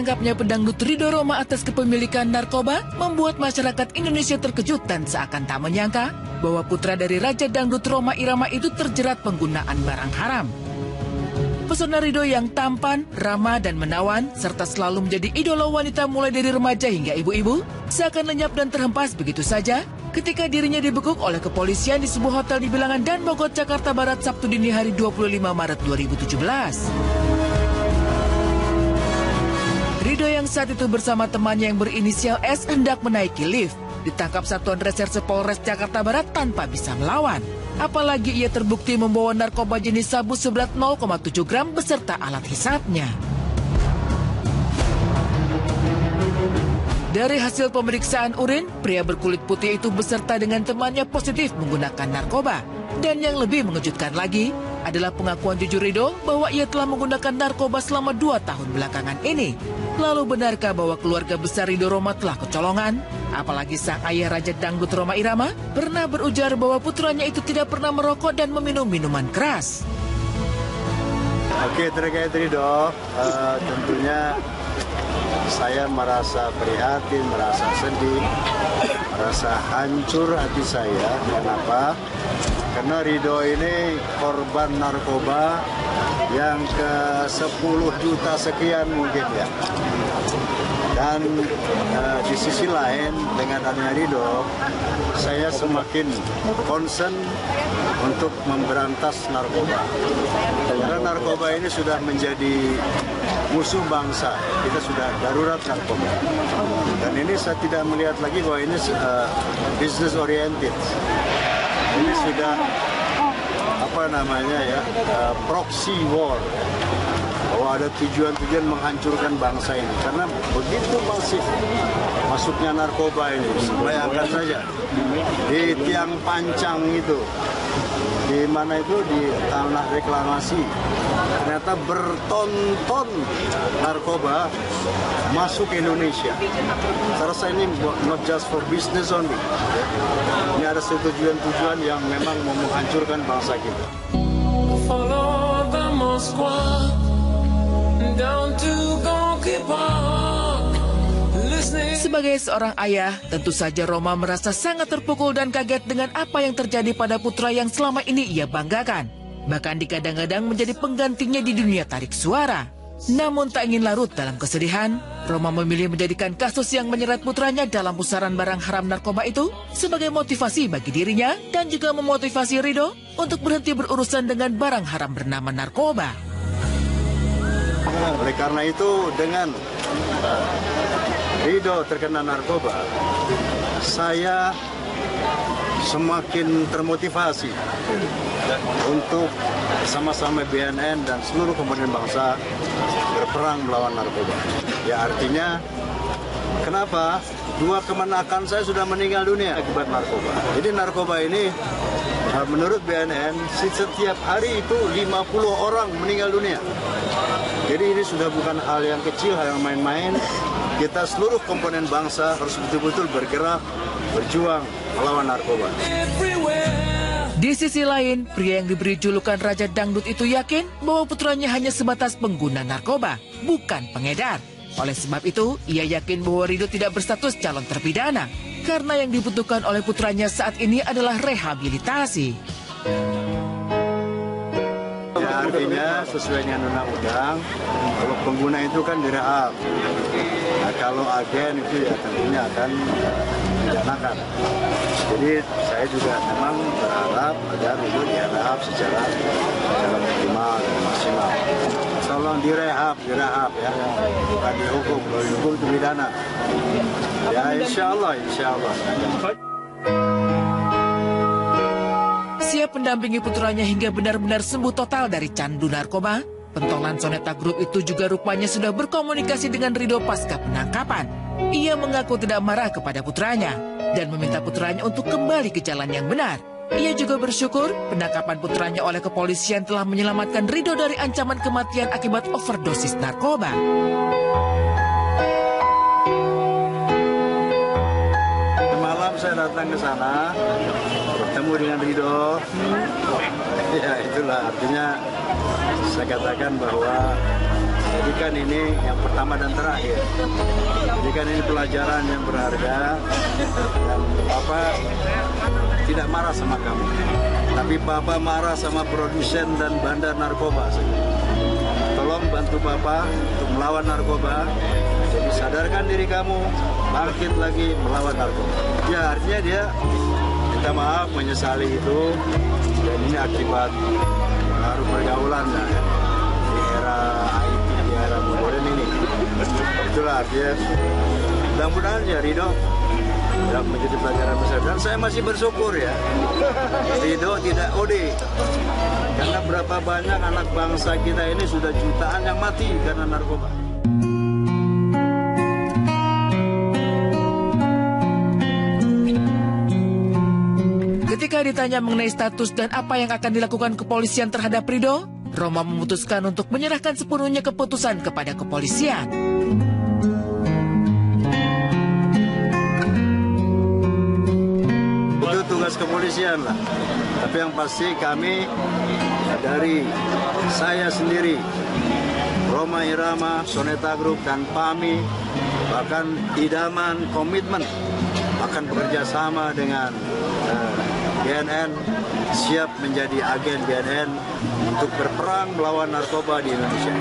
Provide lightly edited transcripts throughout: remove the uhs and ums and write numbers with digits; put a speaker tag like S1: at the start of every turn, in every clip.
S1: Ditangkapnya pedangdut Ridho Roma atas kepemilikan narkoba membuat masyarakat Indonesia terkejut dan seakan tak menyangka bahwa putra dari Raja Dangdut Rhoma Irama itu terjerat penggunaan barang haram. Pesona Ridho yang tampan, ramah, dan menawan, serta selalu menjadi idola wanita mulai dari remaja hingga ibu-ibu, seakan lenyap dan terhempas begitu saja ketika dirinya dibekuk oleh kepolisian di sebuah hotel di Bilangan dan Mogot, Jakarta Barat, Sabtu dini hari 25 Maret 2017. Ridho yang saat itu bersama temannya yang berinisial S hendak menaiki lift, ditangkap Satuan Reserse Polres Jakarta Barat tanpa bisa melawan. Apalagi ia terbukti membawa narkoba jenis sabu seberat 0,7 gram beserta alat hisapnya. Dari hasil pemeriksaan urin, pria berkulit putih itu beserta dengan temannya positif menggunakan narkoba. Dan yang lebih mengejutkan lagi adalah pengakuan jujur Ridho bahwa ia telah menggunakan narkoba selama 2 tahun belakangan ini. Lalu benarkah bahwa keluarga besar Ridho Roma telah kecolongan? Apalagi sang ayah Raja Dangdut Rhoma Irama pernah berujar bahwa putranya itu tidak pernah merokok dan meminum minuman keras.
S2: Oke, terkait Ridho, tentunya saya merasa prihatin, merasa sedih, merasa hancur hati saya. Kenapa? Karena Ridho ini korban narkoba yang ke-10 juta sekian mungkin ya. Dan di sisi lain dengan adanya Ridho, saya semakin concern untuk memberantas narkoba. Karena narkoba ini sudah menjadi musuh bangsa, kita sudah darurat narkoba. Dan ini saya tidak melihat lagi bahwa ini business oriented. Ini sudah proxy war. Bahwa ada tujuan-tujuan menghancurkan bangsa ini. Karena begitu masif masuknya narkoba ini. Bayangkan saja di Tiang Pancang itu, di mana itu di tanah reklamasi, ternyata berton-ton narkoba masuk ke Indonesia. Saya rasa ini not just for business only. Ini ada tujuan-tujuan yang memang mau menghancurkan bangsa kita.
S3: Follow the Moskwa down to Gonky Park.
S1: Sebagai seorang ayah, tentu saja Roma merasa sangat terpukul dan kaget dengan apa yang terjadi pada putra yang selama ini ia banggakan. Bahkan dikadang-kadang menjadi penggantinya di dunia tarik suara. Namun tak ingin larut dalam kesedihan, Roma memilih menjadikan kasus yang menyeret putranya dalam pusaran barang haram narkoba itu sebagai motivasi bagi dirinya dan juga memotivasi Ridho untuk berhenti berurusan dengan barang haram bernama narkoba.
S2: Oleh karena itu, dengan Ridho terkena narkoba, saya semakin termotivasi untuk sama-sama BNN dan seluruh komponen bangsa berperang melawan narkoba. Ya artinya, kenapa? 2 kemenakan saya sudah meninggal dunia akibat narkoba. Jadi narkoba ini, menurut BNN, setiap hari itu 50 orang meninggal dunia. Jadi ini sudah bukan hal yang kecil, hal yang main-main. Kita seluruh komponen bangsa harus betul-betul bergerak, berjuang melawan narkoba.
S1: Di sisi lain, pria yang diberi julukan Raja Dangdut itu yakin bahwa putranya hanya sebatas pengguna narkoba, bukan pengedar. Oleh sebab itu, ia yakin bahwa Ridho tidak berstatus calon terpidana, karena yang dibutuhkan oleh putranya saat ini adalah rehabilitasi.
S2: Ya, artinya sesuai dengan undang-undang, kalau pengguna itu kan direhab. Nah, kalau agen itu ya tentunya akan dipidanakan. Jadi saya juga memang berharap agar itu direhab secara optimal dan maksimal. Tolong direhab ya, bukan dihukum. Kalau dihukum itu pidana. Ya insya Allah.
S1: Siap mendampingi putranya hingga benar-benar sembuh total dari candu narkoba, pentolan Soneta Group itu juga rupanya sudah berkomunikasi dengan Ridho pasca penangkapan. Ia mengaku tidak marah kepada putranya dan meminta putranya untuk kembali ke jalan yang benar. Ia juga bersyukur penangkapan putranya oleh kepolisian telah menyelamatkan Ridho dari ancaman kematian akibat overdosis narkoba.
S2: Malam saya datang ke sana, bertemu dengan Ridho. Ya itulah artinya saya katakan bahwa jadikan ini yang pertama dan terakhir. Jadikan ini pelajaran yang berharga, dan Papa tidak marah sama kamu, tapi Papa marah sama produsen dan bandar narkoba. Tolong bantu Papa untuk melawan narkoba. Jadi sadarkan diri kamu, bangkit lagi melawan narkoba. Ya, artinya dia minta maaf, menyesali itu, dan ini akibat pengaruh pergaulan di era IT, di era modern ini. Itulah artinya. Mudah-mudahan ya Ridho tidak menjadi pelajaran besar. Dan saya masih bersyukur ya, Ridho tidak OD. Karena berapa banyak anak bangsa kita ini sudah jutaan yang mati karena narkoba.
S1: Ketika ditanya mengenai status dan apa yang akan dilakukan kepolisian terhadap Ridho, Roma memutuskan untuk menyerahkan sepenuhnya keputusan kepada kepolisian.
S2: Itu tugas kepolisian lah. Tapi yang pasti kami dari saya sendiri, Rhoma Irama, Soneta Group, dan PAMI, bahkan idaman komitmen akan bekerja sama dengan BNN, siap menjadi agen BNN untuk berperang melawan narkoba di Indonesia.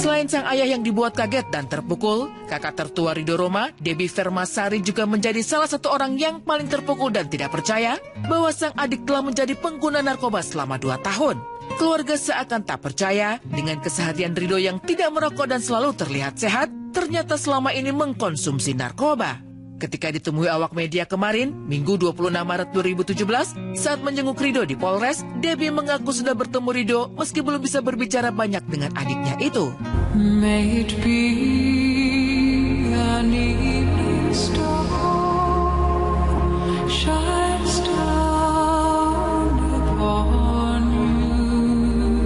S1: Selain sang ayah yang dibuat kaget dan terpukul, kakak tertua Ridho Roma, Debbie Vermasari, juga menjadi salah satu orang yang paling terpukul dan tidak percaya bahwa sang adik telah menjadi pengguna narkoba selama 2 tahun. Keluarga seakan tak percaya dengan keseharian Ridho yang tidak merokok dan selalu terlihat sehat, ternyata selama ini mengkonsumsi narkoba. Ketika ditemui awak media kemarin, Minggu 26 Maret 2017, saat menjenguk Ridho di Polres, Debbie mengaku sudah bertemu Ridho meski belum bisa berbicara banyak dengan adiknya itu.
S3: May it be an evening star shines down upon you.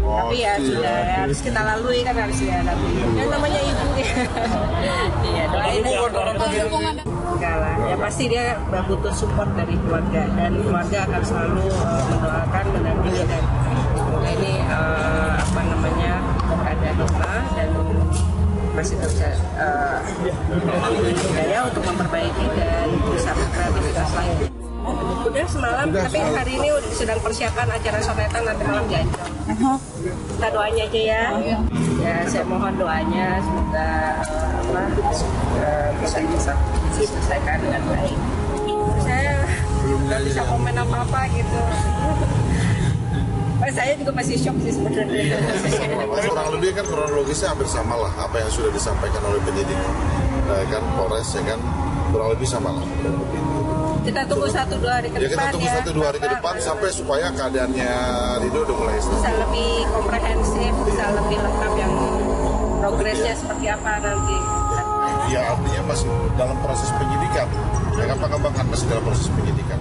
S4: Tapi ya sudah harus kita lalui, kan harus dihadapi. Yang namanya ibu ya. Iya, doain aja. Enggak lah, ya pasti dia butuh support dari keluarga, dan keluarga akan selalu mendoakan, mendampingi, dan ini ada hikmah dan masih bisa daya untuk memperbaiki dan bisa berkreativitas lain. Udah semalam, tapi hari ini sedang persiapan acara Soneta nanti malam di Ancol. Kita doanya aja ya. Ya, saya mohon doanya semoga bisa diselesaikan dengan baik. Saya nggak bisa komen apa-apa gitu. Saya juga masih shock sih sebenarnya.
S5: Kurang lebih kan kronologisnya hampir sama lah apa yang sudah disampaikan oleh penyidik kan Polres, ya kan kurang lebih sama lah.
S4: Kita tunggu 1-2 hari ke depan ya.
S5: Kita tunggu 1-2 hari ke depan sampai supaya keadaannya Ridho udah mulai
S4: bisa lebih komprehensif, bisa lebih lengkap, yang progresnya seperti apa nanti.
S5: Ya artinya masih dalam proses penyidikan. Ya kan pengembangan masih dalam proses penyidikan.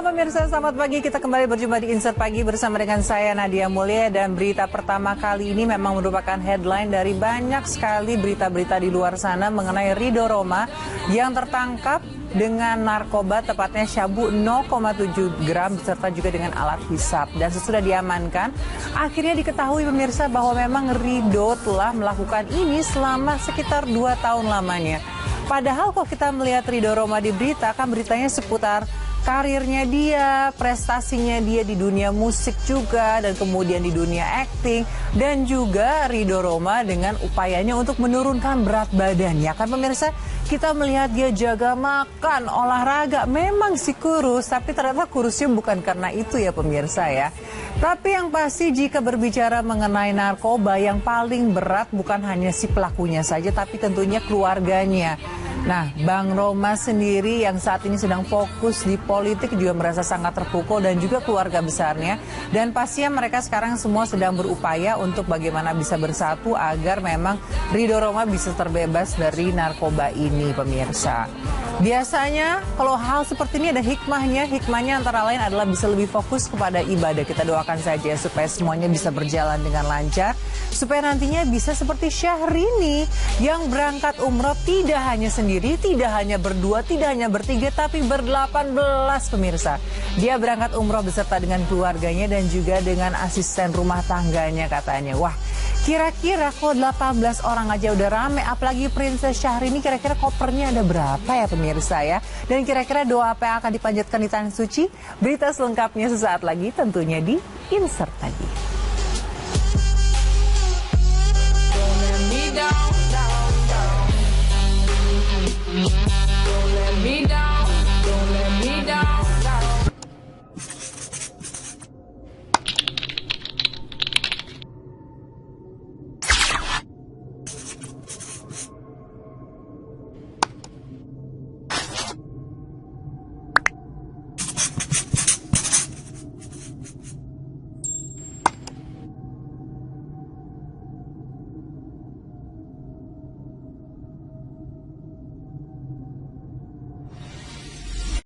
S6: Pemirsa, selamat pagi. Kita kembali berjumpa di Insert Pagi bersama dengan saya Nadia Mulya, dan berita pertama kali ini memang merupakan headline dari banyak sekali berita-berita di luar sana mengenai Ridho Roma yang tertangkap dengan narkoba, tepatnya syabu 0,7 gram beserta juga dengan alat hisap, dan sesudah diamankan akhirnya diketahui pemirsa bahwa memang Ridho telah melakukan ini selama sekitar 2 tahun lamanya. Padahal kalau kita melihat Ridho Roma di berita, kan beritanya seputar karirnya dia, prestasinya dia di dunia musik juga, dan kemudian di dunia acting, dan juga Ridho Roma dengan upayanya untuk menurunkan berat badan. Ya kan pemirsa, kita melihat dia jaga makan, olahraga, memang sih kurus, tapi ternyata kurusnya bukan karena itu ya pemirsa ya. Tapi yang pasti jika berbicara mengenai narkoba, yang paling berat bukan hanya si pelakunya saja, tapi tentunya keluarganya. Nah, Bang Roma sendiri yang saat ini sedang fokus di politik juga merasa sangat terpukul, dan juga keluarga besarnya. Dan pastinya mereka sekarang semua sedang berupaya untuk bagaimana bisa bersatu agar memang Ridho Roma bisa terbebas dari narkoba ini, pemirsa. Biasanya kalau hal seperti ini ada hikmahnya. Hikmahnya antara lain adalah bisa lebih fokus kepada ibadah. Kita doakan saja supaya semuanya bisa berjalan dengan lancar. Supaya nantinya bisa seperti Syahrini yang berangkat umroh tidak hanya sendiri, tidak hanya berdua, tidak hanya bertiga, tapi ber-18 pemirsa. Dia berangkat umroh beserta dengan keluarganya dan juga dengan asisten rumah tangganya katanya. Wah, kira-kira kalau 18 orang aja udah rame, apalagi Princess Syahrini, kira-kira kopernya ada berapa ya pemirsa ya? Dan kira-kira doa apa yang akan dipanjatkan di Tanah Suci? Berita selengkapnya sesaat lagi tentunya di Insert Pagi.